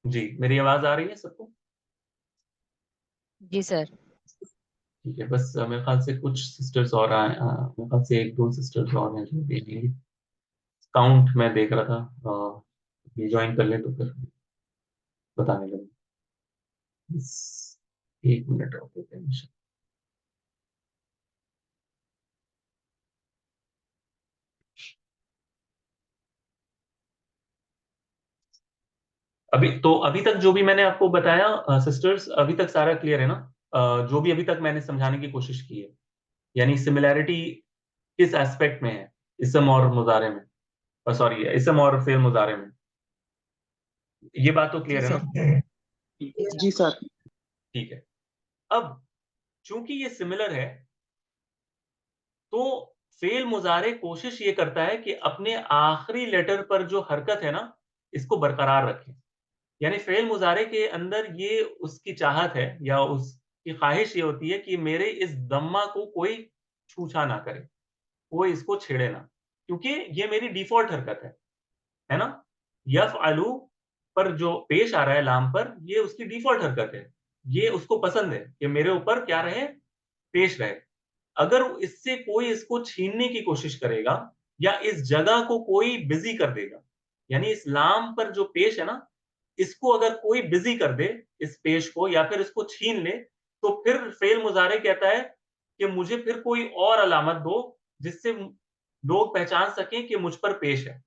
जी, मेरी आवाज आ रही है सबको? जी सर। ठीक है, बस मेरे ख्याल से कुछ सिस्टर्स और आए, मेरे ख्याल से एक दो सिस्टर्स और हैं जो भी आएंगी। काउंट मैं देख रहा था, ये ज्वाइन कर लें तो फिर बताने लगे। बस 1 मिनट और देते हैं। अभी तक जो भी मैंने आपको बताया सिस्टर्स, अभी तक सारा क्लियर है ना? जो भी अभी तक मैंने समझाने की कोशिश की है, यानी सिमिलैरिटी किस एस्पेक्ट में है इसम और मुजारे में, सॉरी इसम और फेल मुजारे में, ये बात तो जी क्लियर है सर। ना? जी जी। जी सर। ठीक है। अब चूंकि ये सिमिलर है, तो फेल मुजारे कोशिश ये करता है कि अपने आखिरी लेटर पर जो हरकत है ना, इसको बरकरार रखे। यानी फेल मुजारे के अंदर ये उसकी चाहत है या उसकी ख्वाहिश ये होती है कि मेरे इस दम्मा को कोई छूछा ना करे, कोई इसको छेड़े ना, क्योंकि ये मेरी डिफॉल्ट हरकत है ना? यफ आलू पर जो पेश आ रहा है लाम पर, ये उसकी डिफॉल्ट हरकत है। ये उसको पसंद है कि मेरे ऊपर क्या रहे, पेश रहे। अगर इससे कोई इसको छीनने की कोशिश करेगा या इस जगह को कोई बिजी कर देगा, यानी इस लाम पर जो पेश है ना, इसको अगर कोई बिजी कर दे, इस पेश को, या फिर इसको छीन ले, तो फिर फेल मुजारे कहता है कि मुझे फिर कोई और अलामत दो जिससे लोग पहचान सकें कि मुझ पर पेश है।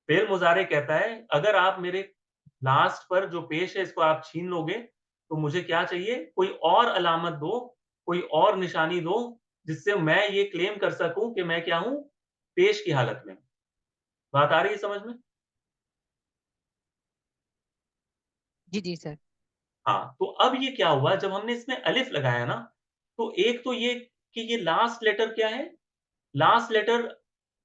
फेल मुजारे कहता है अगर आप मेरे लास्ट पर जो पेश है इसको आप छीन लोगे, तो मुझे क्या चाहिए, कोई और अलामत दो, कोई और निशानी दो, जिससे मैं ये क्लेम कर सकूं कि मैं क्या हूं, पेश की हालत में। बात आ रही है समझ में? जी जी सर। हाँ, तो अब ये क्या हुआ जब हमने इसमें अलिफ लगाया ना, तो एक तो ये कि ये लास्ट लेटर क्या है, लास्ट लेटर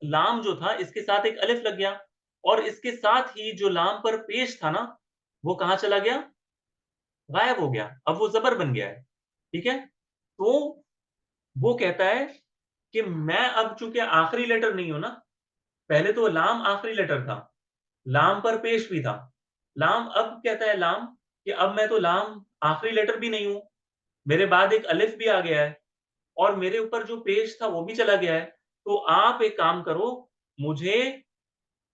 लाम जो था इसके साथ एक अलिफ लग गया, और इसके साथ ही जो लाम पर पेश था ना, वो कहां चला गया, गायब हो गया। अब वो जबर बन गया है। ठीक है? तो वो कहता है कि मैं अब चूंकि आखिरी लेटर नहीं हूं ना, पहले तो लाम आखिरी लेटर था, लाम पर पेश भी था। लाम अब कहता है लाम कि अब मैं तो लाम आखिरी लेटर भी नहीं हूं, मेरे बाद एक अलिफ भी आ गया है, और मेरे ऊपर जो पेश था वो भी चला गया है। तो आप एक काम करो, मुझे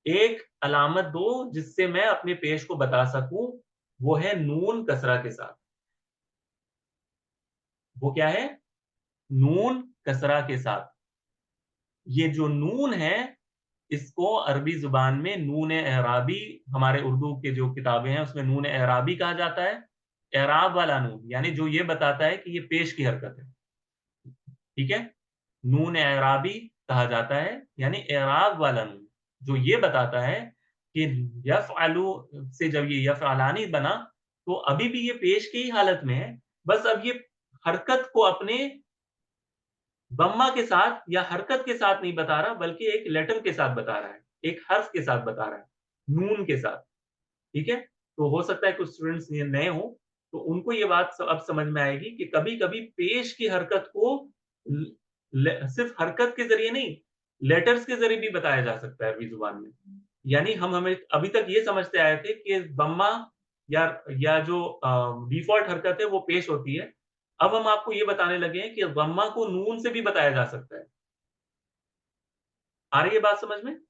एक अलामत दो जिससे मैं अपने पेश को बता सकूं। वो है नून कसरा के साथ। वो क्या है? नून कसरा के साथ। ये जो नून है, इसको अरबी जुबान में नून एराबी, हमारे उर्दू के जो किताबें हैं उसमें नून एराबी कहा जाता है। एराब वाला नून, यानी जो ये बताता है कि ये पेश की हरकत है। ठीक है? नून एराबी कहा जाता है, यानी एराब वाला नून, जो ये बताता है कि यफ़अलु से जब ये यफ़अलानी बना, तो अभी भी ये पेश की ही हालत में है। बस अब ये हरकत को अपने बम्मा के साथ या हरकत के साथ नहीं बता रहा, बल्कि एक लेटर के साथ बता रहा है, एक हर्फ के साथ बता रहा है, नून के साथ। ठीक है? तो हो सकता है कुछ स्टूडेंट्स ये नए हों, तो उनको ये बात अब समझ में आएगी कि कभी-कभी पेश की हरकत को सिर्फ हरकत के जरिए नहीं, लेटर्स के जरिए भी बताया जा सकता है अरबी जुबान में। यानी हम हमें अभी तक ये समझते आए थे कि बम्मा या जो डिफॉल्ट हरकत है वो पेश होती है। अब हम आपको ये बताने लगे हैं कि बम्मा को नून से भी बताया जा सकता है। आ रही है बात समझ में?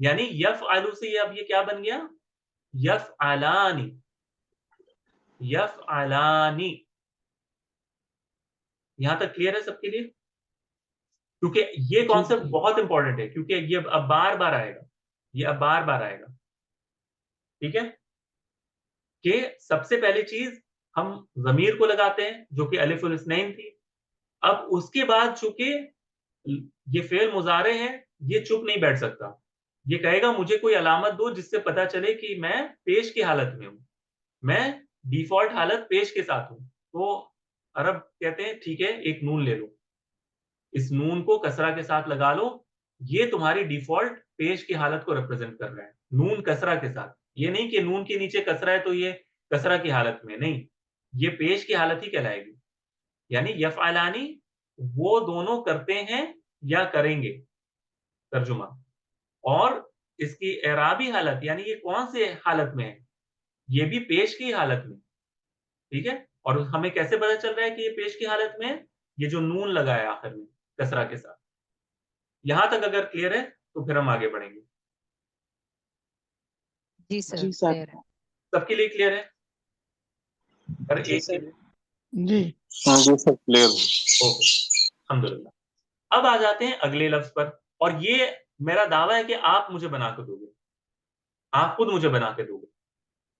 यानी यफ़अलु से ये अब ये क्या बन गया? यफ़अलानी, यफ़अलानी। यहां तक क्लियर है सबके लिए? क्योंकि ये जी कॉन्सेप्ट बहुत इंपॉर्टेंट है, क्योंकि ये अब बार बार आएगा, ये अब बार बार आएगा। ठीक है? कि सबसे पहली चीज हम जमीर को लगाते हैं जो कि अलिफुल इस्नैन थी। अब उसके बाद चूंकि ये फेल मुजारे है, ये चुप नहीं बैठ सकता, ये कहेगा मुझे कोई अलामत दो जिससे पता चले कि मैं पेश की हालत में हूं, मैं डिफॉल्ट हालत पेश के साथ हूं। तो अरब कहते हैं ठीक है, एक नून ले लो, इस नून को कसरा के साथ लगा लो, ये तुम्हारी डिफॉल्ट पेश की हालत को रिप्रेजेंट कर रहा है, नून कसरा के साथ। ये नहीं कि नून के नीचे कसरा है तो ये कसरा की हालत में नहीं, ये पेश की हालत ही कहलाएगी। यानी यफ़अलानी, वो दोनों करते हैं या करेंगे, तर्जुमा। और इसकी एराबी हालत यानी ये कौन से हालत में है? ये भी पेश की हालत में, ठीक है? और हमें कैसे पता चल रहा है कि ये पेश की हालत में है? ये जो नून लगा है आखिर में, कसरा के साथ। यहां तक अगर क्लियर है, तो फिर हम आगे बढ़ेंगे। जी सर, जी सर। क्लियर है। सबके लिए क्लियर है? हर जी एक के सर। लिए? जी। हाँ जी सर, क्लियर। ओके, अल्हम्दुलिल्लाह। अब आ जाते हैं अगले लफ्ज़ पर, और ये मेरा दावा है कि आप मुझे बना के दोगे। आप खुद मुझे बना के दोगे।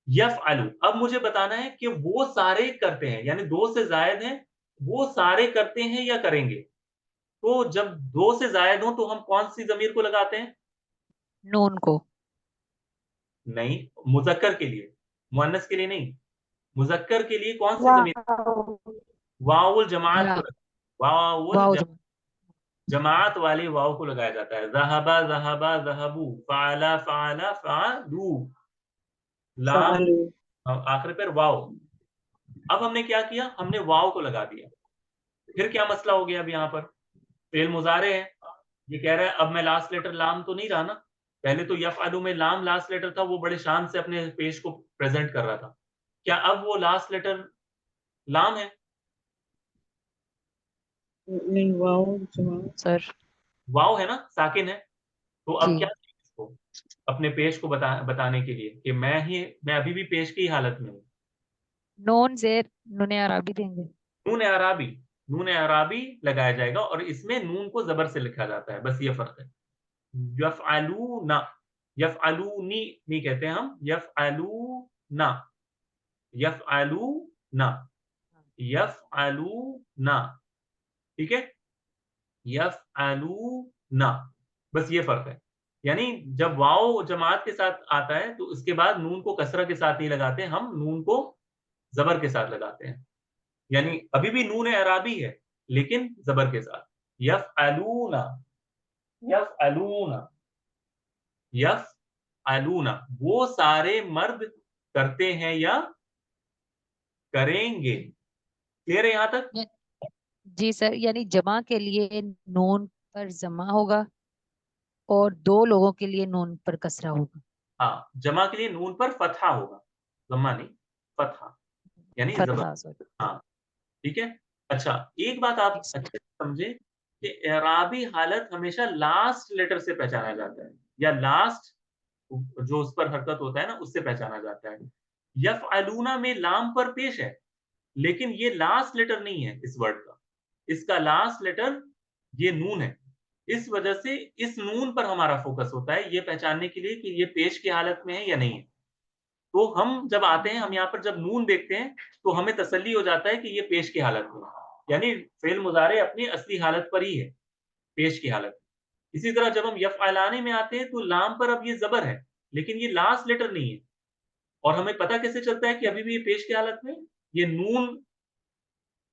यफ़अलु, अब मुझे बताना है कि वो सारे करते हैं, यानी 2 से ज़ायद हैं, वो सारे करते हैं या करेंगे? तो जब 2 से ज़ायद हों, तो हम कौन-सी ज़मीर को लगाते हैं? नून को। नहीं, मुज़क्कर के लिए, मुअन्नस के लिए नहीं। मुज़क्कर के लिए कौन-सी ज़मीर? वाव। वाउल जमात को या वाउल वाव ज जमात वाली वाव को लगाया जाता है। ज़हबा, ज़हबा, ज़हबू, फ़अला, फ़अला, फ़अलू। लाम फअलू। आखिर पर वाव। अब हमने क्या किया? हमने वाव को लगा दिया। फिर क्या मसला हो गया अब यहाँ पर? फ़िल मुज़ारे है। ये कह रहा है अब मैं लास्ट लेटर लाम तो नहीं रहा ना? पहले तो यफ़अलु में लाम लास्ट लेटर था, वो बड़े शान से अपने पेश को प्रेज़ेंट कर रहा था। क्या अब वो लास्ट लेटर लाम है? नहीं, वाव जमात। सर। वाव है ना? साकिन है। तो अब क्या जी। करें इसको? अपने पेश को बताने के लिए कि मैं अभी भी पेश की हालत में हूँ। नून ज़ेर नून अरबी देंगे। नून अराबी, नून अराबी लगाया जाएगा और इसमें नून को ज़बर से लिखा जाता है, बस ये फ़र्क है। यफ़अलूना, यफ़अलूनी नहीं कहते हम, यफ़अलूना, यफ़अलूना, यफ़अलूना, ठीक है? यफ़अलूना, बस ये फ़र्क है। यानी जब वाव जमात के साथ आता है, तो उसके बाद नून को कसरा के साथ नहीं लगाते, हम नून को ज़बर के साथ लगाते हैं। यानी अभी भी नून अराबी है, लेकिन ज़बर के साथ। यफ़अलूना, यफ़अलूना, यफ़अलूना, वो सारे मर्द करते हैं या करेंगे। क्लियर है यहाँ तक? या- जी सर, यानी जमा के लिए नून पर जमा होगा और दो लोगों के लिए नून पर कसरा होगा। हाँ, जमा के लिए नून पर फ़तहा होगा, ज़म्मा नहीं, फ़तहा, यानी ज़बर। फतहा सर। हाँ, ठीक है? अच्छा, एक बात जी आप सर। अच्छे से समझें कि एराबी हालत हमेशा लास्ट लेटर से पहचाना जाता है, या लास्ट जो उस पर हरकत होता है ना, उससे पहचाना जाता है। यफ़अलूना में लाम पर पेश है, लेकिन ये लास्ट लेटर नहीं है इस वर्ड का। इसका लास्ट लेटर ये नून है। इस वजह से इस नून पर हमारा फ़ोकस होता है, ये पहचानने के लिए कि ये पेश की हालत में है या नहीं है। तो हम जब आते हैं, हम यहाँ पर जब नून देखते हैं, तो हमें तसल्ली हो जाता है कि ये पेश की हालत में है। यानी फ़िल मुज़ारे अपनी असली हालत पर ही है, पेश की हालत। इसी तरह जब हम यफ़अलाने में आते हैं, तो लाम पर अब ये ज़बर है, लेकिन ये लास्ट लेटर नहीं है। और हमें पता कैसे चलता है कि अभी भी ये पेश की हालत में है? ये नून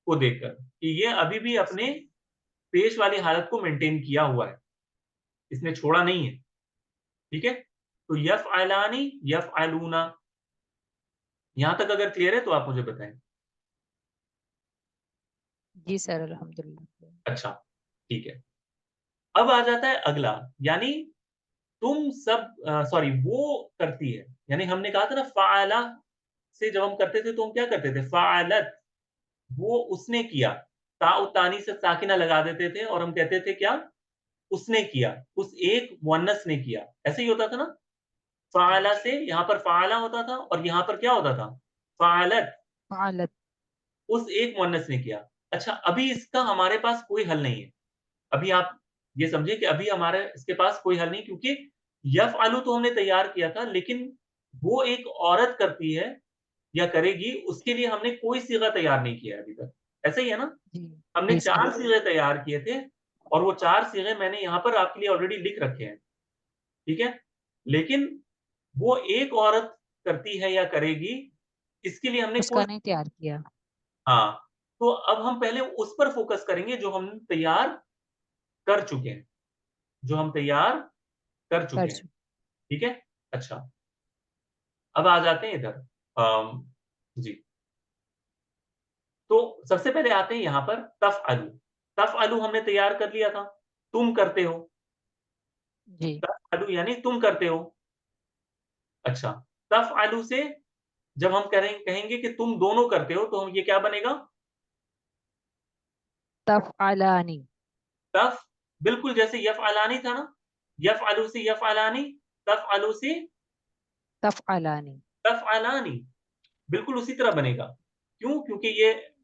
को देखकर कि ये अभी भी अपने पेश वाली हालत को मेंटेन किया हुआ है, इसने छोड़ा नहीं है, ठीक है? तो यफ़अलानी, यफ़अलूना, यहाँ तक अगर क्लियर है तो आप मुझे बताएँ। जी सर, अल्हम्दुलिल्लाह। अच्छा, ठीक है। अब आ जाता है अगला, यानी तुम सब सॉरी वो करती है, यानी हमने कहा था ना फ़अला से जब हम करते थे तो हम क्या करते थे? फ़अलत, वो उसने किया। ताउ तानी से साकिना लगा देते थे और हम कहते थे क्या? उसने किया, उस एक मुअन्नस ने किया, ऐसे ही होता था ना? फ़अला से यहाँ पर फ़अला होता था और यहाँ पर क्या होता था? फ़अलत, फालत। उस एक मुअन्नस ने किया। अच्छा, अभी इसका हमारे पास कोई हल नहीं है। अभी आप ये समझिए कि अभी हमारे इसके पास कोई हल नहीं, क्योंकि यफ़अलु तो हमने तैयार किया था, लेकिन वो एक औरत करती है या करेगी, उसके लिए हमने कोई सीगा तैयार नहीं किया है अभी तक। ऐसा ही है ना? जी। हमने जी सर। 4 सीगे तैयार किए थे और वो 4 सीगे मैंने यहाँ पर आपके लिए ऑलरेडी लिख रखे हैं, ठीक है? लेकिन वो एक औरत करती है या करेगी, इसके लिए हमने कोई उसका नहीं तैयार किया। हाँ, तो अब हम पहले उस पर फ़ोकस करेंगे जो हम तैयार कर चुके हैं, जो हम तैयार कर कर चुके हैं, चुके। ठीक है? अच्छा, अब आ जाते हैं इधर जी, तो सबसे पहले आते हैं यहाँ पर तफ़अलु। तफ़अलु हमने तैयार कर लिया था, तुम करते हो, जी। तफ़अलु यानी तुम करते हो। अच्छा, तफ़अलु से जब हम कहेंगे कि तुम दोनों करते हो तो ये क्या बनेगा? तफ़अलानी। तफ़ बिल्कुल जैसे यफ़अलानी था ना, यफ़अलु से यफ़अलानी, तफ़अलु से तफ़अलानी। तफ़अलानी, बिल्कुल उसी तरह बनेगा। क्यों? क्योंकि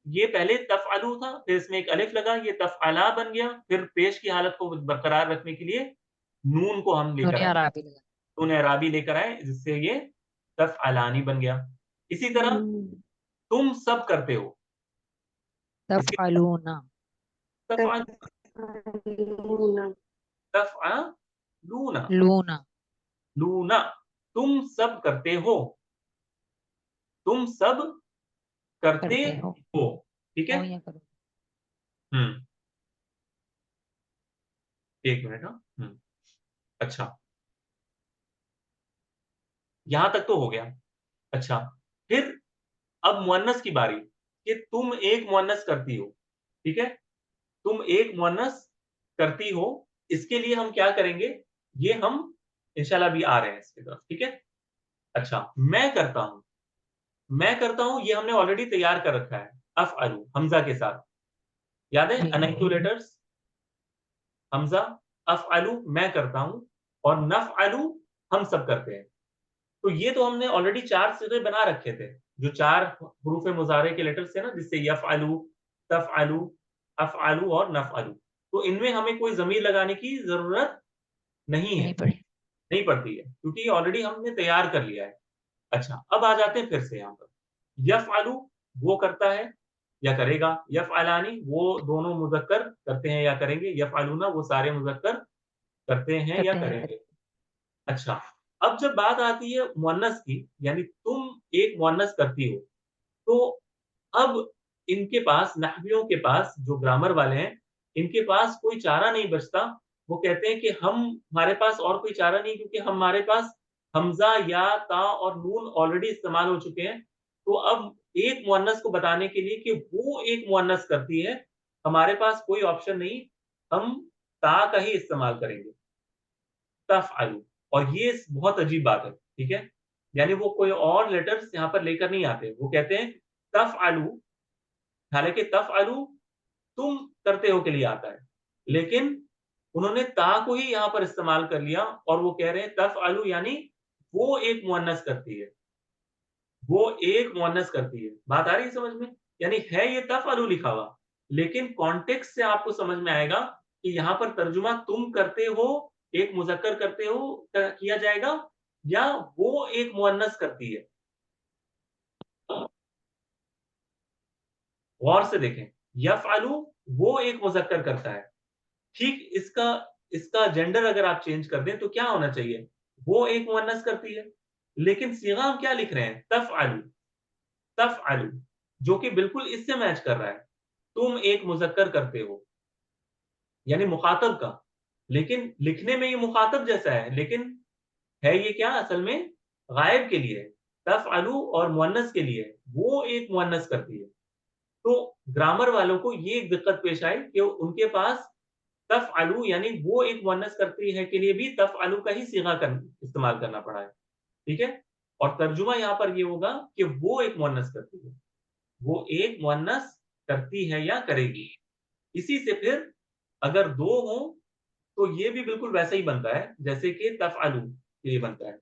ये पहले तफ़अलु था, फिर इसमें एक अलिफ लगा, ये तफ़अला बन गया, फिर पेश की हालत को बरकरार रखने के लिए नून को हम लेकर नून आए, अराबी लगा। नून एराबी लेकर आए, जिससे ये तफ़अलानी बन गया। इसी तरह तुम सब करते हो, इसके तफ़अलूना। तफ़अल तफ़अलूना। तफ़अलूना, लूना। लूना, तुम सब करते हो, तुम सब करते करते हो। हो, ठीक है? हो या करो। हुँ, 1 मिनट हाँ, अच्छा, यहाँ तक तो हो गया। अच्छा, फिर अब मुअन्नस की बारी, कि तुम एक मुअन्नस करती हो, ठीक है? तुम एक मुअन्नस करती हो, इसके लिए हम क्या करेंगे, ये हम इंशाअल्लाह अभी आ रहे हैं इसकी तरफ, ठीक है? अच्छा, मैं करता हूँ, ये हमने ऑलरेडी तैयार कर रखा है, अफ़अलु, हमज़ा के साथ। याद है? जी। अनइतु लेटर्स, हमज़ा, अफ़अलु मैं करता हूँ और नफ़अलु हम सब करते हैं। तो ये तो हमने ऑलरेडी 4 सिग़े बना रखे थे, जो 4 हुरूफ़ मुज़ारे के लेटर्स थे ना, जिससे यफ़अलु, तफ़अलु, अफ़अलु और नफ़अलु। तो इनमें हमें कोई ज़मीर लगाने की ज़रूरत नहीं है, नहीं पढ़ी। नहीं पड़ती है, क्योंकि ये ऑलरेडी हमने तैयार कर लिया है। अच्छा, अब आ जाते हैं फिर से यहाँ पर। यफ़अलु वो करता है या करेगा, यफ़अलानी वो दोनों मुज़क्कर करते हैं या करेंगे, यफ़अलूना वो सारे मुज़क्कर करते हैं या करते हैं या करेंगे। करें। अच्छा, अब जब बात आती है मुअन्नस की, यानी तुम एक मुअन्नस करती हो, तो अब इनके पास नहवियों के पास जो ग्रामर वाले हैं, इनके पास कोई चारा नहीं बचता। वो कहते हैं कि हमारे पास और कोई चारा नहीं, क्योंकि हमारे पास हमज़ा, या, ता और नून ऑलरेडी इस्तेमाल हो चुके हैं। तो अब एक मुअन्नस को बताने के लिए कि वो एक मुअन्नस करती है, हमारे पास कोई ऑप्शन नहीं, हम ता का ही इस्तेमाल करेंगे। तफ़अलु, और ये बहुत अजीब बात है, ठीक है? यानी वो कोई और लेटर्स यहाँ पर लेकर नहीं आते। वो कहते हैं तफ़अलु, हालाँकि तफ़अलु तुम करते हो के लिए आता है। लेकिन उन्होंने ता को ही यहाँ पर इस्तेमाल कर लिया और वो कह रहे हैं तफ़अलु यानी वो एक मुअन्नस करती है, वो एक मुअन्नस करती है। बात आ रही है समझ में? यानी है ये तफ़अलु लिखा हुआ, लेकिन कॉन्टेक्स्ट से आपको समझ में आएगा कि यहाँ पर तर्जुमा तुम करते हो, एक मुज़क्कर करते हो किया जाएगा, या वो एक मुअन्नस करती है। गौर से देखें, यफ़अलु वो एक मुज़क्कर करता है। ठीक इसका इसका जेंडर अगर आप चेंज कर दें तो क्या होना चाहिए? वो एक मुअन्नस करती है, लेकिन सिगा हम क्या लिख रहे हैं? तफ़अलु, तफ़अलु, जो कि बिल्कुल इससे मैच कर रहा है। तुम एक मुज़क्कर करते हो, यानी मुख़ातब का। लेकिन लिखने में ये मुख़ातब जैसा है, लेकिन है ये क्या असल में? गायब के लिए है। तफ़अलु और मुअन्नस के लिए है, वो एक मुअन्नस करती है। तो ग्रामर वालों को ये एक दिक्कत पेश आई कि उनके पास तफ़अलु यानी वो एक मुअन्नस करती है के लिए भी तफ़अलु का ही सीगा इस्तेमाल करना पड़ा है, ठीक है? और तर्जुमा यहाँ पर ये होगा कि वो एक मुअन्नस करती है, वो एक मुअन्नस करती है या करेगी। इसी से फिर अगर 2 हों, तो ये भी बिल्कुल वैसा ही बनता है, जैसे कि तफ़अलु ये बनता है।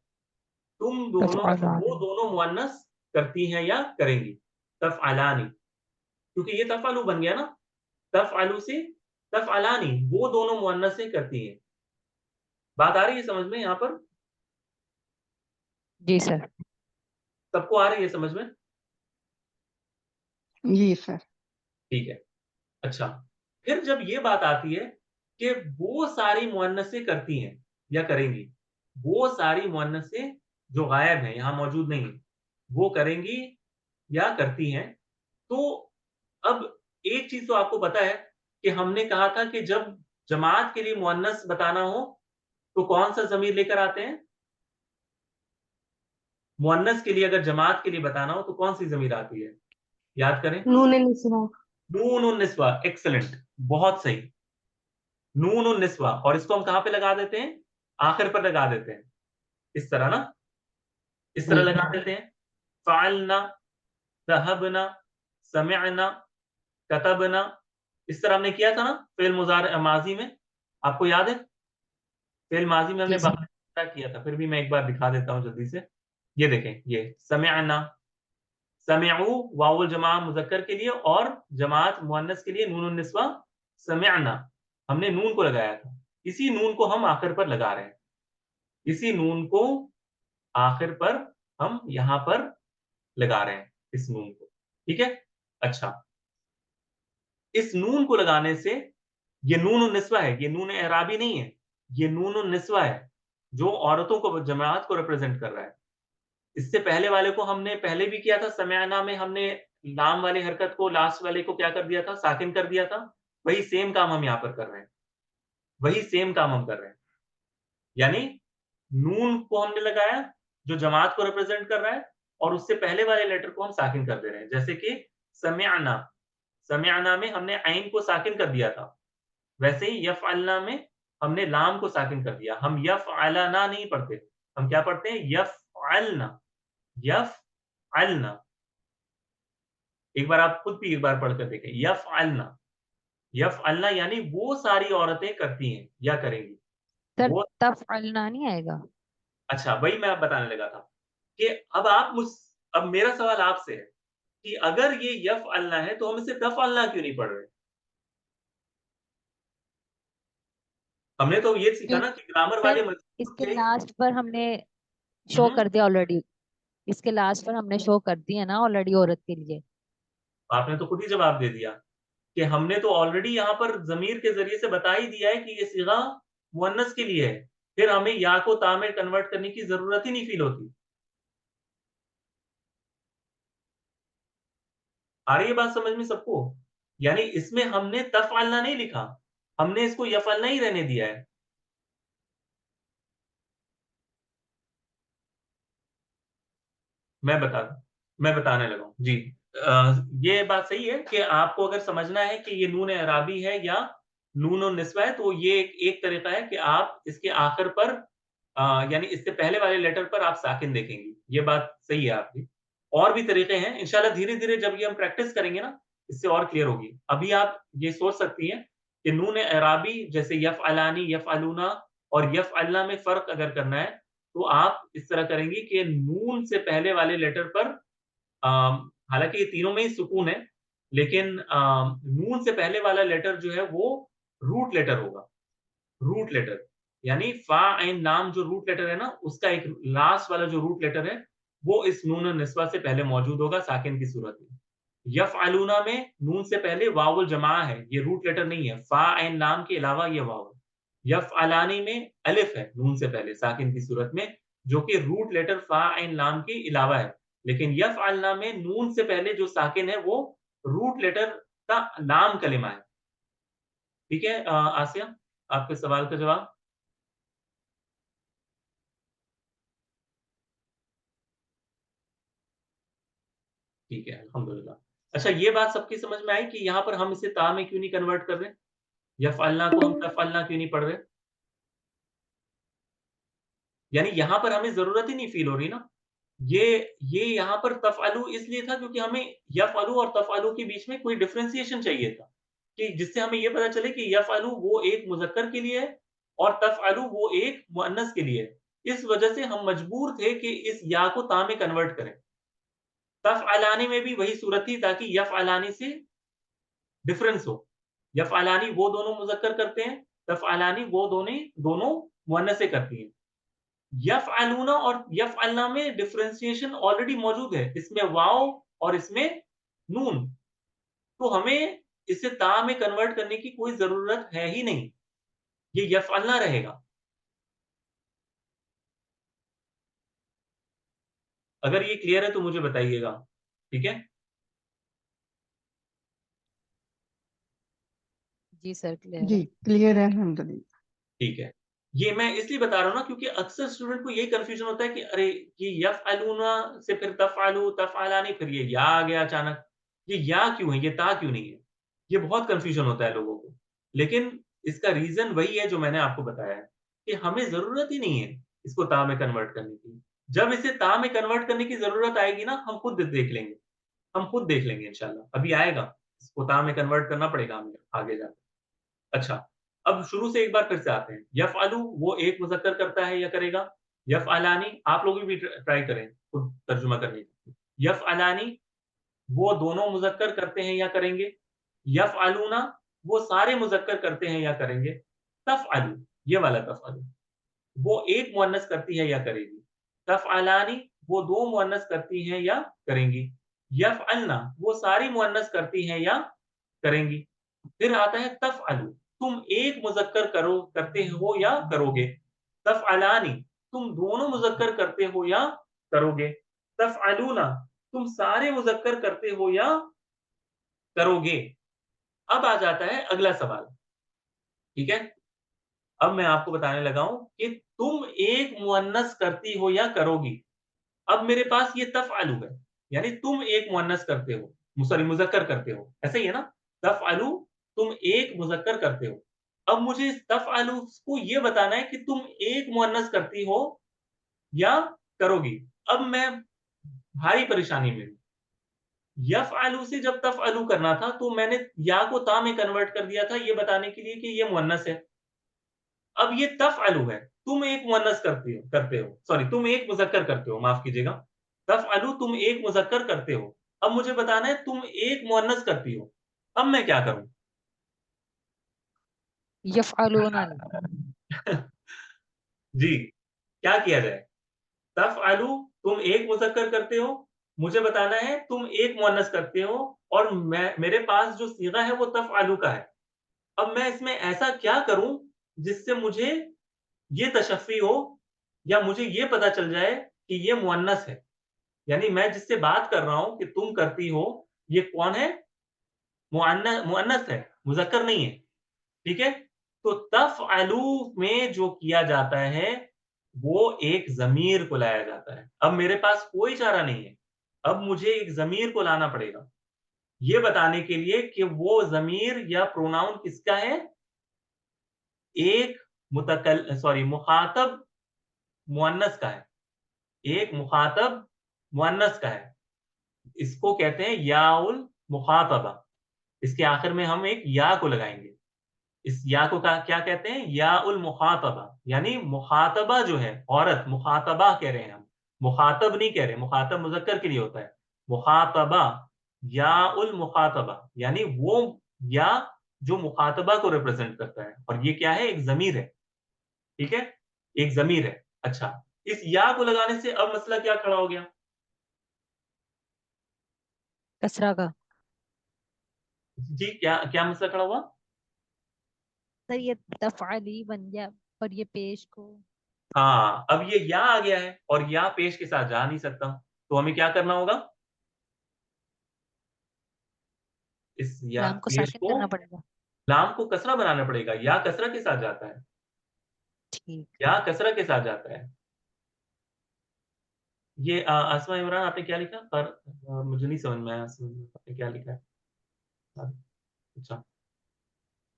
वो तफ़अलानी। दोनों मुअन्नस करती हैं या करेंगी, तफ़अलानी, क्योंकि ये तफ़अलु बन गया ना, तफ़अलु से तफ़अलानी, वो दोनों मुअन्नसें करती हैं। बात आ रही है समझ में यहाँ पर? जी सर। सबको आ रही है समझ में? जी सर। ठीक है। अच्छा, फिर जब ये बात आती है कि वो सारी मुअन्नसें करती हैं या करेंगी, वो सारी मुअन्नसें जो गायब हैं, यहाँ मौजूद नहीं हैं, वो करेंगी या करती हैं, तो अब एक चीज़ तो आपको पता है कि हमने कहा था कि जब जमात के लिए मुअन्नस बताना हो, तो कौन-सा ज़मीर लेकर आते हैं? मुअन्नस के लिए अगर जमात के लिए बताना हो, तो कौन-सी ज़मीर आती है? याद करें। नून निस्वा। नून निस्वा, एक्सीलेंट, बहुत सही। नून निस्वा, और इसको हम कहाँ पे लगा देते हैं? आखिर पर लगा देते हैं, इस तरह ना, इस तरह लगा देते हैं। फ़अलना, ज़हबना, समिअना, कतबना, इस तरह हमने किया था ना फ़िल माज़ी में, आपको याद है? फ़िल माज़ी में हमने जी सर। बाकायदा किया था, फिर भी मैं एक बार दिखा देता हूँ जल्दी से। ये देखें, ये समिअना, समिअू वाउल जमा मुज़क्कर के लिए और जमात मुअन्नस के लिए नूनुन निस्वा समिअना, हमने नून को लगाया था। इसी नून को हम आखिर पर लगा रहे हैं। इसी नून को आखिर पर हम यहाँ पर लगा रहे हैं, इस नून को। ठीक है? अच्छा, इस नून को लगाने से ये नून निस्वा है, ये नून एराबी नहीं है, ये नून निस्वा है, जो औरतों को जमात को रिप्रेजेंट कर रहा है। इससे पहले वाले को हमने पहले भी किया था, समिअना में हमने लाम वाली हरकत को लास्ट वाले को क्या कर दिया था? साकिन कर दिया था। वही सेम काम हम यहाँ पर कर रहे हैं। वही सेम काम हम कर रहे हैं। यानी नून को हमने लगाया, जो जमात को रिप्रेजेंट कर रहा है और उससे पहले वाले लेटर को हम साकिन कर दे रहे हैं। जैसे कि समिअना, समिअना में हमने ऐन को साकिन कर दिया था। वैसे ही यफ़अलना में हमने लाम को साकिन कर दिया। हम यफ़अलना नहीं पढ़ते, हम क्या पढ़ते हैं? यफ़अलना, यफ़अलना। एक बार आप खुद भी एक बार पढ़ कर देखें, यफ़अलना, यफ़अलना यानी वो सारी औरतें करती हैं या करेंगी। सर वो तफ़अलना नहीं आएगा? अच्छा, वही मैं बताने लगा था कि अब आप मुझ अब मेरा सवाल आपसे है कि अगर ये यफ़अलना है तो हम इसे तफ़अलना क्यों नहीं पढ़ रहे? हमने तो ये सीखा ना क्योंकि कि ग्रामर सर वाले मजमून इसके थे। लास्ट पर हमने शो हुँ, कर दिया ऑलरेडी। इसके लास्ट पर हमने शो कर दिया ना ऑलरेडी औरत के लिए। आपने तो खुद ही जवाब दे दिया कि हमने तो ऑलरेडी यहाँ पर ज़मीर के ज़रिए से बता ही दिया है कि ये सिगा मुअन्नस के लिए है। फिर हमें या को ता में कन्वर्ट करने की ज़रूरत ही नहीं फ़ील होती। आ रही है बात समझ में सबको? यानी इसमें हमने तफ़अलना नहीं लिखा, हमने इसको यफ़अलना ही रहने दिया है। मैं बता मैं बताने लगा हूँ। जी। ये बात सही है कि आपको अगर समझना है कि ये नून एराबी है या नून निस्वा है, तो ये एक एक तरीका है कि आप इसके आखिर पर यानी इससे पहले वाले लेटर पर आप साकिन देखेंगी। ये बात सही है आपकी। और भी तरीके हैं, इंशाल्लाह धीरे-धीरे जब ये हम प्रैक्टिस करेंगे ना, इससे और क्लियर होगी। अभी आप ये सोच सकती हैं कि नून एराबी जैसे यफ़अलानी, यफ़अलूना और यफ़अलना में फ़र्क अगर करना है, तो आप इस तरह करेंगी कि नून से पहले वाले लेटर पर हालाँकि ये तीनों में ही सुकून है, लेकिन नून से पहले वाला लेटर जो है वो रूट लेटर होगा, रूट लेटर। यानी फ़ा, ऐन, लाम जो रूट लेटर है ना, उसका एक लास्ट वाला जो रूट लेटर है, वो इस नून निस्वा से पहले मौजूद होगा साकिन की सूरत में। यफ़अलूना में नून से पहले वावुल जमा है, ये रूट लेटर नहीं है। फ़ा, ऐन, लाम के अलावा ये वाव है। यफ़अलानी में अलिफ है नून से पहले साकिन की सूरत में, जो कि रूट लेटर फ़ा, ऐन, लाम के अलावा है। लेकिन यफ़अलना में नून से पहले जो साकिन है वो रूट लेटर का लाम कलिमा है। ठीक है आसिया, आपके सवाल का जवाब? ठीक है, अल्हम्दुलिल्लाह। अच्छा ये बात सबकी समझ में आई कि यहाँ पर हम इसे ता में क्यों नहीं कन्वर्ट कर रहे? यफ़अलना को हम तफ़अलना क्यों नहीं पढ़ रहे? यानी यहाँ पर हमें ज़रूरत ही नहीं फ़ील हो रही ना। ये ये यहाँ पर तफ़अलु इसलिए था क्योंकि हमें यफ़अलु और तफ़अलु के बीच में कोई डिफरेंशिएशन चाहिए था, कि जिससे हमें ये पता चले कि यफ़अलु वो एक मुज़क्कर के लिए है और तफ़अलु वो एक मुअन्नस के लिए है। इस वजह से हम मजबूर थे कि इस या को ता में कन्वर्ट करें। तफ़अलानी में भी वही सूरत थी ताकि यफ़अलानी से डिफरेंस हो। यफ़अलानी वो दोनों मुज़क्कर करते हैं, तफ़अलानी वो दोनों मुअन्नसें करती हैं। यफ़अलूना और यफ़अलना में डिफरेंशिएशन ऑलरेडी मौजूद है। इसमें वाव और इसमें नून। तो हमें इसे ता में कन्वर्ट करने की कोई ज़रूरत है ही नहीं। ये यफ़अलना रहेगा। अगर ये क्लियर है तो मुझे बताइएगा। ठीक है? जी सर क्लियर जी है। क्लियर है अल्हम्दुलिल्लाह। ठीक है। ये मैं इसलिए बता रहा हूँ ना क्योंकि अक्सर स्टूडेंट को यही कन्फ्यूज़न होता है कि अरे! ये यफ़अलूना से फिर तफ़अलु, तफ़अलानी फिर ये या आ गया अचानक। ये या क्यों है? ये ता क्यों नहीं है? ये बहुत कन्फ्यूज़न होता है लोगों को। लेकिन इसका रीज़न वही है जो मैंने आपको बताया है। कि हमें ज़रूरत ही नहीं है इसको ता में कन्वर्ट करने की। जब इसे ता में कन्वर्ट करने की ज़रूरत आएगी ना, हम खुद देख लेंगे। हम खुद देख लेंगे इंशाल्लाह, अभी आएगा। इसको ता में कन्वर्ट करना पड़ेगा हमें आगे जाके। अच्छा, अब शुरू से एक बार फिर से आते हैं। यफ़अलु वो एक मुज़क्कर करता है या करेगा। यफ़अलानी आप लोग भी ट्राई करें खुद तर्जुमा करने की। यफ़अलानी वो दोनों मुज़क्कर करते हैं या करेंगे। यफ़अलूना वो सारे मुज़क्कर करते हैं या करेंगे। तफ़अलु ये वाला तफ़अलु वो एक मुअन्नस करती है या करेगी। तफ़अलानी वो 2 मुअन्नस करती हैं या करेंगी। यफ़अलना वो सारी मुअन्नस करती हैं या करेंगी। फिर आता है तफ़अलु तुम एक मुज़क्कर करते हो या करोगे। तफ़अलानी तुम दोनों मुज़क्कर करते हो या करोगे। तफ़अलूना तुम सारे मुज़क्कर करते हो या करोगे। अब आ जाता है अगला सवाल, ठीक है? अब मैं आपको बताने लगा हूँ कि तुम एक मुअन्नस करती हो या करोगी। अब मेरे पास ये तफ़अलु है, यानी तुम एक मुअन्नस करते हो, सॉरी मुज़क्कर करते हो, ऐसा ही है ना? तफ़अलु तुम एक मुज़क्कर करते हो। अब मुझे इस तफ़अलु को ये बताना है कि तुम एक मुअन्नस करती हो या करोगी। अब मैं भारी परेशानी में हूँ। यफ़अलु से जब तफ़अलु करना था तो मैंने या को ता में कन्वर्ट कर दिया था ये बताने के लिए कि ये मुअन्नस है। अब ये तफ़अलु है, तुम एक मुअन्नस करते हो, सॉरी तुम एक मुज़क्कर करते हो, माफ़ कीजिएगा। तफ़अलु तुम एक मुज़क्कर करते हो। अब मुझे बताना है तुम एक मुअन्नस करती हो। अब मैं क्या करूँ? यफ़अलूना जी, क्या किया जाए? तफ़अलु तुम एक मुज़क्कर करते हो, मुझे बताना है तुम एक मुअन्नस करते हो और मेरे पास जो सीगा है वो तफ़अलु का है। अब मैं इसमें ऐसा क्या करूँ जिससे मुझे ये तशफ़्फ़ी हो या मुझे ये पता चल जाए कि ये मुअन्नस है। यानी मैं जिससे बात कर रहा हूँ कि तुम करती हो, ये कौन है? मुअन्नस है, मुज़क्कर नहीं है, ठीक है? तो तफ़अलू में जो किया जाता है, वो एक ज़मीर को लाया जाता है। अब मेरे पास कोई चारा नहीं है, अब मुझे एक ज़मीर को लाना पड़ेगा, ये बताने के लिए कि वो ज़मीर या प्रोनाउन किसका है? एक मुख़ातब मुअन्नस का है, एक मुख़ातब मुअन्नस का है। इसको कहते हैं याउल मुख़ातबा। इसके आखिर में हम एक या को लगाएँगे। इस या को क्या कहते हैं? याउल मुख़ातबा यानी मुख़ातबा जो है औरत मुख़ातबा कह रहे हैं हम। मुख़ातब नहीं कह रहे, मुख़ातब मुज़क्कर के लिए होता है। मुख़ातबा, याउल मुख़ातबा यानी वो या जो मुख़ातबा को रिप्रेज़ेंट करता है और ये क्या है? एक ज़मीर है, ठीक है? एक ज़मीर है। अच्छा, इस या को लगाने से अब मसला क्या खड़ा हो गया? कसरा का। जी, क्या क्या मसला खड़ा हुआ? सर ये तफ़अली बन गया और ये पेश को हाँ, अब ये या आ गया है और या पेश के साथ जा नहीं सकता। तो हमें क्या करना होगा? इस या लाम को पेश साकिन को करना पड़ेगा। लाम को कसरा बनाना पड़ेगा। या कसरा के साथ जाता है। ठीक। या कसरा के साथ जाता है। ये आसमा इमरान आपने क्या लिखा? पर मुझे नहीं समझ में आया आपने क्या लिखा है? अच्छा,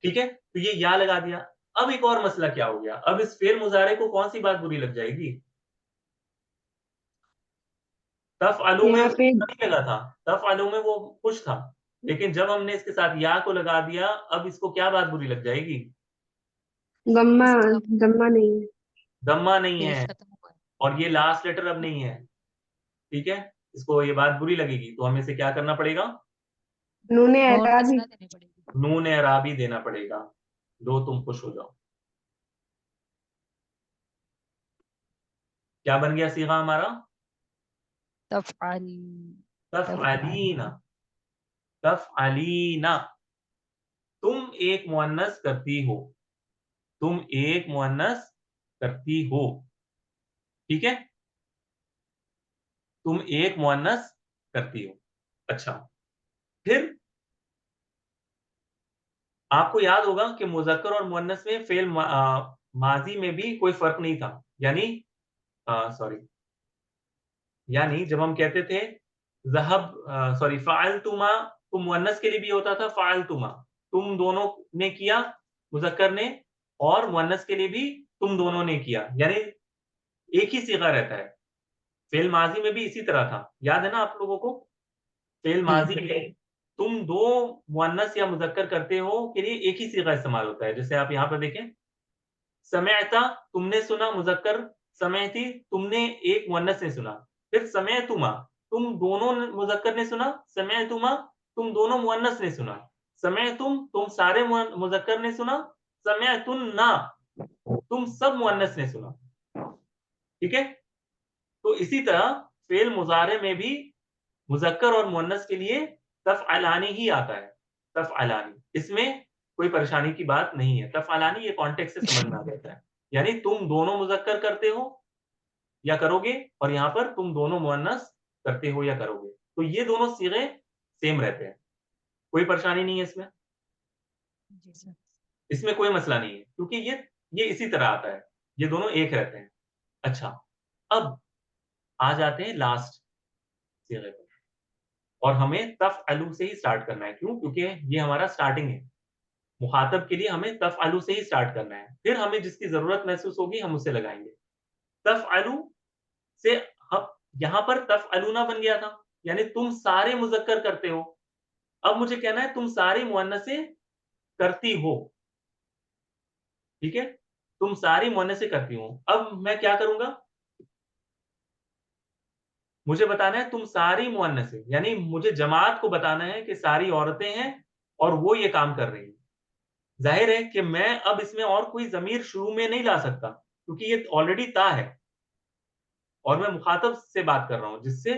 ठीक है? तो ये या लगा दिया। अब एक और मसला क्या हो गया? अब इस फ़ेल मुज़ारे को कौन-सी बात बुरी लग जाएगी? तफ़अलु में यहाँ पे उसका नहीं लगा था, तफ़अलु में वो खुश था। लेकिन जब हमने इसके साथ या को लगा दिया, अब इसको क्या बात बुरी लग जाएगी? गम्मा इसका गम्मा नहीं है। दम्मा नहीं पेश है खत्म हुआ है। और ये लास्ट लेटर अब नहीं है, ठीक है? इसको ये बात बुरी लगेगी, तो हमें इसे क्या करना पड़ेगा? नूने नून एराबी। कसरा देनी पड़ेगी। नून एराबी देना पड़ेगा। लो तुम खुश हो जाओ। क्या बन गया सीगा हमारा? तफ़अली तफ़अलीना, तफ़अली तफ़अलीना। तुम एक मुअन्नस करती हो, तुम एक मुअन्नस करती हो, ठीक है? तुम एक मुअन्नस करती हो। अच्छा, फिर आपको याद होगा कि मुज़क्कर और मुअन्नस में माज़ी में भी कोई फ़र्क नहीं था। यानी सॉरी यानी जब हम कहते थे सॉरी फ़अलतुमा तो मुअन्नस के लिए भी होता था फ़अलतुमा। तुम दोनों ने किया, मुज़क्कर ने और मुअन्नस के लिए भी तुम दोनों ने किया, यानी एक ही सीगा रहता है। फेल माजी में भी इसी तरह था, याद है ना आप लोगों को? फेल जी माजी में तुम दो मुअन्नस या मुज़क्कर करते हो के लिए एक ही सीगा इस्तेमाल होता है। जैसे आप यहाँ पर देखें, समिअता तुमने सुना, मुज़क्कर, समिअती तुमने एक मुअन्नस ने सुना। फिर समिअतुमा तुम दोनों मुज़क्कर ने सुना, समिअतुमा तुम दोनों मुअन्नस ने सुना, समिअतुम तुम सारे मुज़क्कर ने सुना, समिअतुन्ना तुम सब मुअन्नस ने सुना। ठीक है? तो इसी तरह फ़ेल मुज़ारे में भी मुज़क्कर और मुअन्नस के लिए तफ़अलानी ही आता है, तफ़अलानी। इसमें कोई परेशानी की बात नहीं है। तफ़अलानी ये कॉन्टेक्स्ट से समझ में आ जाता है। यानी तुम दोनों मुज़क्कर करते हो या करोगे और यहाँ पर तुम दोनों मुअन्नस करते हो या करोगे। तो ये दोनों सीगे सेम रहते हैं। कोई परेशानी नहीं है इसमें। जी सर। इसमें कोई मसला नहीं है क्योंकि ये इसी तरह आता है। ये दोनों एक रहते हैं। अच्छा, अब आ जाते हैं लास्ट सीगे पे और हमें तफ़अलु से ही स्टार्ट करना है। क्यों? क्योंकि ये हमारा स्टार्टिंग है। मुखातब के लिए हमें तफ़अलु से ही स्टार्ट करना है। फिर हमें जिसकी ज़रूरत महसूस होगी हम उसे लगाएँगे। तफ़अलु से हम यहाँ पर तफ़अलूना बन गया था, यानी तुम सारे मुज़क्कर करते हो। अब मुझे कहना है तुम सारी मुअन्नसें करती हो, ठीक है? तुम सारी मुअन्नसें करती हो। अब मैं क्या करूँगा? मुझे बताना है तुम सारी मुअन्नसें, यानी मुझे जमात को बताना है कि सारी औरतें हैं और वो ये काम कर रही हैं। ज़ाहिर है कि मैं अब इसमें और कोई ज़मीर शुरू में नहीं ला सकता, क्योंकि ये ऑलरेडी ता है और मैं मुखातब से बात कर रहा हूँ, जिससे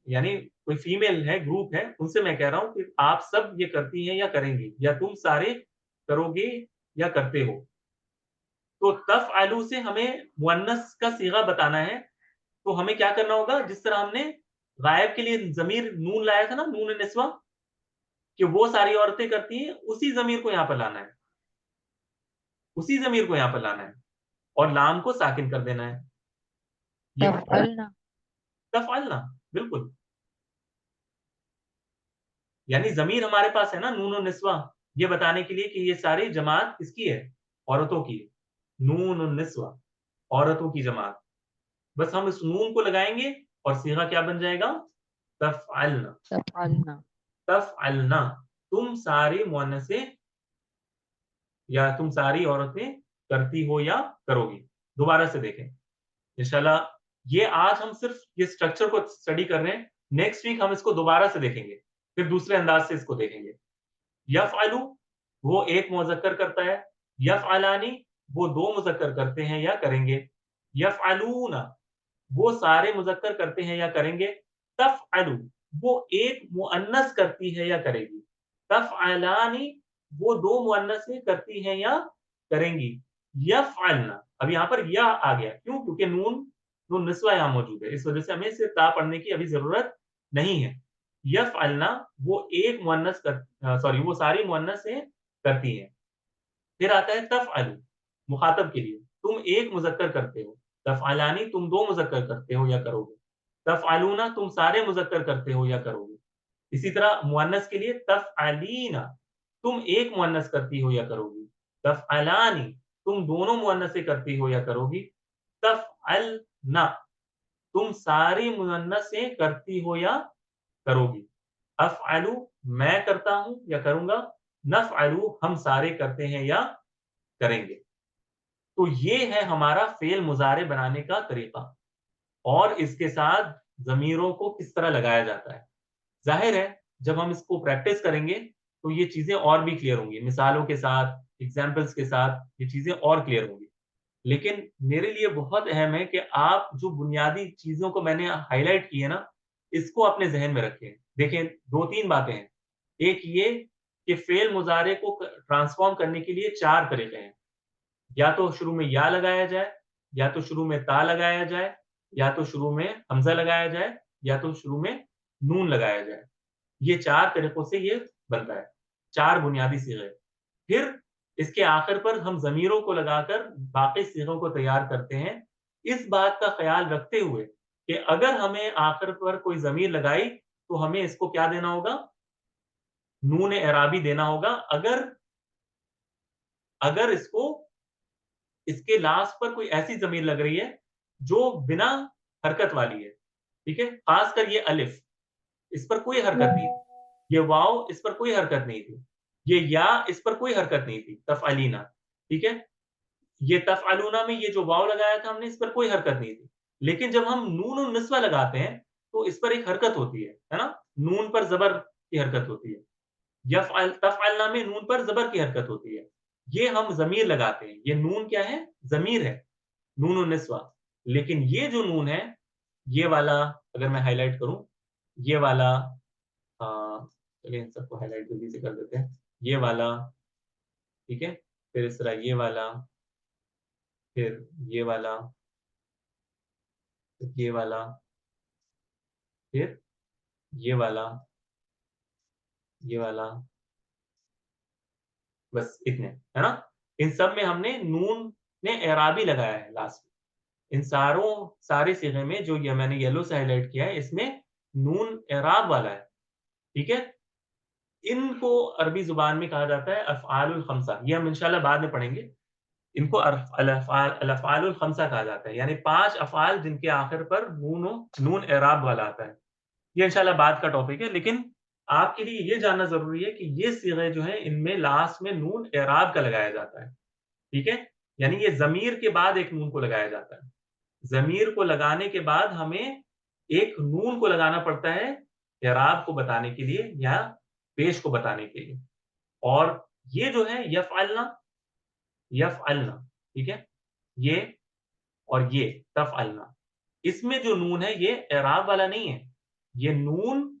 यानी कोई फीमेल है, ग्रुप है, उनसे मैं कह रहा हूँ कि आप सब ये करती हैं या करेंगी या तुम सारे करोगे या करते हो। तो तफ़अलु से हमें मुअन्नस का सीगा बताना है, तो हमें क्या करना होगा? जिस तरह हमने गायब के लिए ज़मीर नून लाया था ना, नून निस्वा, कि वो सारी औरतें करती हैं, उसी ज़मीर को यहाँ पर लाना है। उसी ज़मीर को यहाँ पर लाना है और लाम को साकिन कर देना है। ये तफ़अलना। तफ़अलना, बिल्कुल। यानी ज़मीर हमारे पास है ना नून और निस्वा, ये बताने के लिए कि ये सारी जमात किसकी है? औरतों की है। नून और निस्वा, औरतों की जमात। बस हम इस नून को लगाएँगे और सीगा क्या बन जाएगा? तफ़अलना, तफ़अलना। तफ़अलना। तुम सारी मुअन्नसें या तुम सारी औरतें करती हो या करोगी। दोबारा से देखें। इंशाल्लाह ये आज हम सिर्फ़ ये स्ट्रक्चर को स्टडी कर रहे हैं। नेक्स्ट वीक हम इसको दोबारा से देखेंगे। फिर दूसरे अंदाज़ से इसको देखेंगे। यफ़अलु वो एक मुज़क्कर करता है, यफ़अलानी वो 2 मुज़क्कर करते हैं या करेंगे, यफ़अलूना वो सारे मुज़क्कर करते हैं या करेंगे, तफ़अलु वो एक मुअन्नस करती है या करेगी, तफ़अलानी वो 2 मुअन्नसें करती हैं या करेंगी, यफ़अलना अब यहाँ पर या आ गया, क्यों? क्योंकि नून निस्वा यहाँ मौजूद है, इस वजह से हमें इसे ता पढ़ने की अभी ज़रूरत नहीं है। यफ़अलना वो एक मुअन्नस सॉरी वो सारी मुअन्नसें करती हैं। फिर आता है तफ़अलु, मुखातब के लिए, तुम एक मुज़क्कर करते हो, तफ़अलानी तुम 2 मुज़क्कर करते हो या करोगे, तफ़अलूना तुम सारे मुज़क्कर करते हो या करोगे। इसी तरह मुअन्नस के लिए तफ़अलीना तुम एक मुअन्नस करती हो या करोगी, तफ़अलानी तुम दोनों मुअन्नसें करती हो या करोगी, तफ़अलना तुम सारी मुअन्नसें करती हो या करोगी। अफ़अलु मैं करता हूँ या करूँगा, नफ़अलु हम सारे करते हैं या करेंगे। तो ये है हमारा फ़ेल मुज़ारे बनाने का तरीका और इसके साथ ज़मीरों को किस तरह लगाया जाता है। ज़ाहिर है, जब हम इसको प्रैक्टिस करेंगे, तो ये चीज़ें और भी क्लियर होंगी। मिसालों के साथ, एग्ज़ाम्पल्स के साथ ये चीज़ें और क्लियर होंगी। लेकिन मेरे लिए बहुत अहम है कि आप जो बुनियादी चीज़ों को मैंने हाइलाइट की है ना, इसको अपने ज़हन में रखें। देखें 2-3 बातें हैं। एक ये कि फ़ेल मुज़ारे को ट्रांसफ़ॉर्म करने के लिए 4 तरीके हैं। या तो शुरू में या लगाया जाए, या तो शुरू में ता लगाया जाए, या तो शुरू में हमज़ा लगाया जाए, या तो शुरू में नून लगाया जाए। ये 4 तरीकों से ये बनता है। 4 बुनियादी सीगे। फिर इसके आखिर पर हम ज़मीरों को लगाकर बाकी सीगों को तैयार करते हैं। इस बात का ख़्याल रखते हुए कि अगर हमें आखिर पर कोई ज़मीर लगाई, तो हमें इसको क्या देना होगा? नून-ए-इराबी देना होगा। अगर अगर इसको इसके लास्ट पर कोई ऐसी ज़मीर लग रही है जो बिना हरकत वाली है, ठीक है? खासकर ये अलिफ, इस पर कोई हरकत नहीं थी। ये वाव, इस पर कोई हरकत नहीं थी। ये या, इस पर कोई हरकत नहीं थी, तफ़अलीना, ठीक है? ये तफ़अलूना में ये जो वाव लगाया था हमने, इस पर कोई हरकत नहीं थी। लेकिन जब हम नून और निस्वा लगाते हैं, तो इस पर एक हरकत होती है ना? नून पर ज़बर की हरकत होती है। यफ़अल तफ़अलना में नून पर ज़बर की हरकत होती है। ये हम ज़मीर लगाते हैं। ये नून क्या है? ज़मीर है, नून और निस्वा। लेकिन ये जो नून है, ये वाला अगर मैं हाइलाइट करूँ, ये वाला चलिए इन सबको हाइलाइट जल्दी से कर देते हैं। ये वाला, ठीक है? फिर इस तरह ये वाला, फिर ये वाला, फिर ये वाला, फिर ये वाला, ये वाला, बस इतने, है ना? इन सब में हमने नून ने एराबी लगाया है लास्ट में। इन सारे सिगे में जो ये मैंने येलो से हाइलाइट किया है, इसमें नून एराब वाला है, ठीक है? इनको अरबी ज़ुबान में कहा जाता है अफ़आलुल ख़म्सा। ये हम इंशाअल्लाह बाद में पढ़ेंगे। इनको अल-अफ़आलुल ख़म्सा कहा जाता है, यानी 5 अफ़आल जिनके आखिर पर नून एराब वाला आता है। ये इंशाअल्लाह बाद का टॉपिक है, लेकिन आपके लिए ये जानना ज़रूरी है कि ये सिग़े जो हैं, इनमें लास्ट में नून एराब का लगाया जाता है, ठीक है? यानी ये ज़मीर के बाद एक नून को लगाया जाता है। ज़मीर को लगाने के बाद हमें एक नून को लगाना पड़ता है, एराब को बताने के लिए या पेश को बताने के लिए। और ये जो है यफ़अलना, ठीक है? ये और ये तफ़अलना, इसमें जो नून है ये एराब वाला नहीं है, ये नून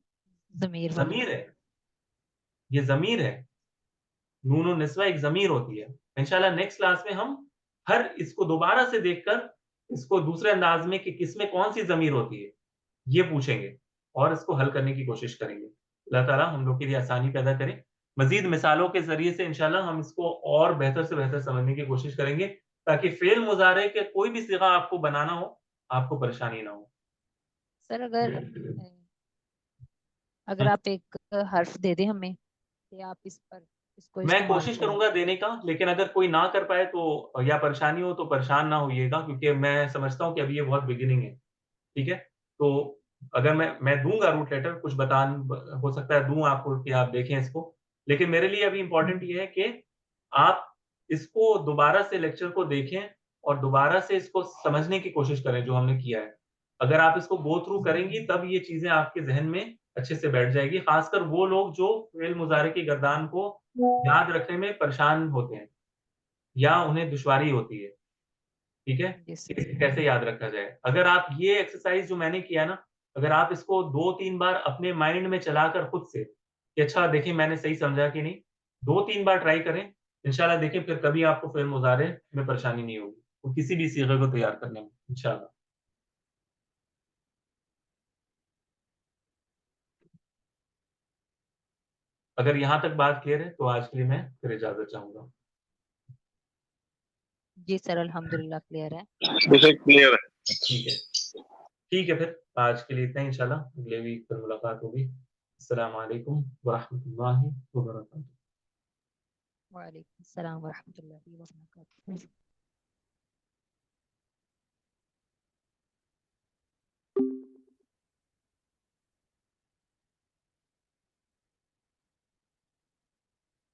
ज़मीर वाला। ज़मीर है, ये ज़मीर है। नून और निस्वा एक ज़मीर होती है। इंशाअल्लाह नेक्स्ट क्लास में हम हर इसको दोबारा से देखकर इसको दूसरे अंदाज़ में कि किसमें कौन-सी ज़मीर होती है, ये पूछेंगे और इसको हल करने की कोशिश करेंगे। अल्लाह ताला हम लोग के लिए आसानी पैदा करे। मज़ीद मिसालों के ज़रिए से इंशाअल्लाह हम इसको और बेहतर से बेहतर समझने की कोशिश करेंगे, ताकि फ़ेल मुज़ारे के कोई भी सिग़ा आपको बनाना हो, आपको परेशानी ना हो। सर अगर हुँ। आप एक हर्फ दे दें हमें कि आप इसको मैं इस्तेमाल कोशिश करें। करूँगा देने का, लेकिन अगर कोई ना कर पाए तो या परेशानी हो तो परेशान ना होइएगा, क्योंकि मैं समझता हूँ कि अभी ये बहुत बिगिनिंग है, ठीक है? तो अगर मैं दूँगा रूट लेटर, कुछ हो सकता है दूँ आपको कि आप देखें इसको, लेकिन मेरे लिए अभी इम्पोर्टेंट ये है कि आप इसको दोबारा से लेक्चर को देखें और दोबारा से इसको समझने की कोशिश करें जो हमने किया है। अगर आप इसको गो थ्रू करेंगी तब ये चीज़ें आपके ज़हन में अच्छे से बैठ जाएगी, ख़ासकर वो लोग जो फ़ेल मुज़ारे की गर्दान को याद रखने में परेशान होते हैं या उन्हें दुश्वारी होती है, ठीक है? जी कि सर। इसे कैसे याद रखा जाए? अगर आप ये एक्सरसाइज़ जो मैंने किया ना, अगर आप इसको 2-3 बार अपने माइंड में चलाकर खुद से कि अच्छा देखिए मैंने सही समझा कि नहीं, 2-3 बार ट्राई करें, इंशाअल्लाह देखिए फिर कभी आपको फ़ेल मुज़ारे में परेशानी नहीं होगी, वो किसी भी सीग़े को तैयार करने में, इंशाअल्लाह। अगर यहाँ तक बात क्लियर है, तो आज के लिए मैं फिर इजाज़त चाहूँगा। जी सर, अल्हम्दुलिल्लाह क्लियर है। मुझे क्लियर है। ठीक है। ठीक है फिर, आज के लिए इतना ही इंशाअल्लाह, अगले वीक फिर मुलाकात होगी। अस्सलामु अलैकुम व रहमतुल्लाहि व बरकातुहू। वालेकुम अस्सलाम व रहमतुल्लाहि व बरकातहू।